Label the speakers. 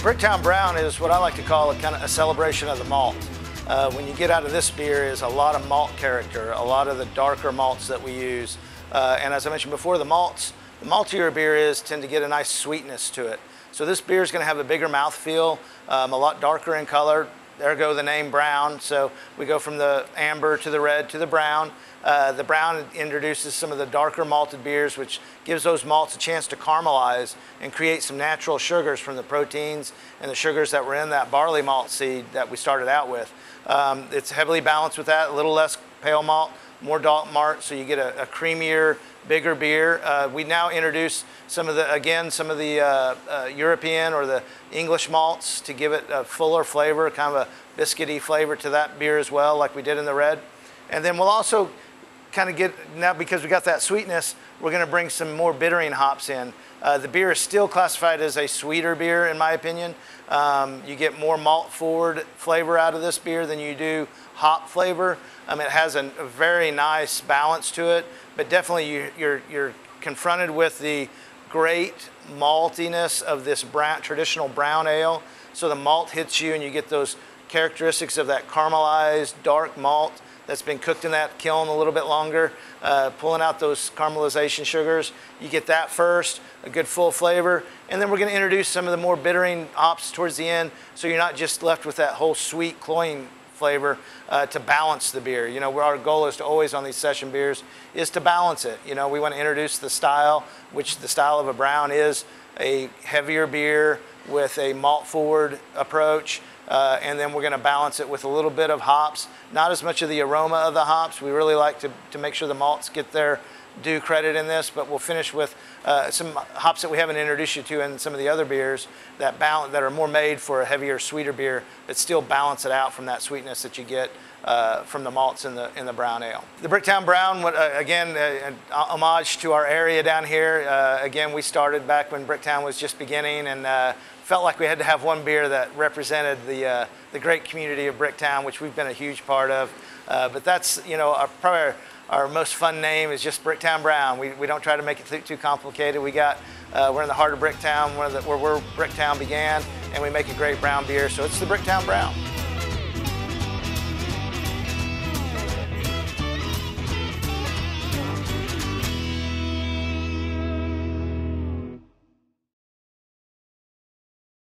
Speaker 1: Bricktown Brown is what I like to call a kind of a celebration of the malt. When you get out of this beer is a lot of malt character, a lot of the darker malts that we use. And as I mentioned before, the maltier beer tend to get a nice sweetness to it. So this beer is going to have a bigger mouthfeel, a lot darker in color. Ergo the name brown. So we go from the amber to the red to the brown. The brown introduces some of the darker malted beers, which gives those malts a chance to caramelize and create some natural sugars from the proteins and the sugars that were in that barley malt seed that we started out with. It's heavily balanced with that, a little less pale malt, more dark malt, so you get a creamier, bigger beer. We now introduce some of the European or the English malts to give it a fuller flavor, kind of a biscuity flavor to that beer as well, like we did in the red. And then we'll also kind of get, now because we got that sweetness, we're going to bring some more bittering hops in. The beer is still classified as a sweeter beer, in my opinion. You get more malt forward flavor out of this beer than you do hop flavor. It has a very nice balance to it, but definitely you're confronted with the great maltiness of this traditional brown ale. So the malt hits you and you get those characteristics of that caramelized dark malt that's been cooked in that kiln a little bit longer, pulling out those caramelization sugars. You get that first, a good full flavor, and then we're going to introduce some of the more bittering hops towards the end, so you're not just left with that whole sweet cloying flavor to balance the beer. You know, our goal is to always on these session beers is to balance it. You know, we want to introduce the style, which the style of a brown is a heavier beer with a malt forward approach. And then we're going to balance it with a little bit of hops, not as much of the aroma of the hops. We really like to make sure the malts get their due credit in this, but we'll finish with some hops that we haven't introduced you to in some of the other beers that are more made for a heavier, sweeter beer, but still balance it out from that sweetness that you get from the malts in the brown ale. The Bricktown Brown, again, an homage to our area down here. Again, we started back when Bricktown was just beginning, and felt like we had to have one beer that represented the great community of Bricktown, which we've been a huge part of. But that's, you know, probably our most fun name is just Bricktown Brown. We don't try to make it too complicated. We're in the heart of Bricktown, where Bricktown began, and we make a great brown beer, so it's the Bricktown Brown.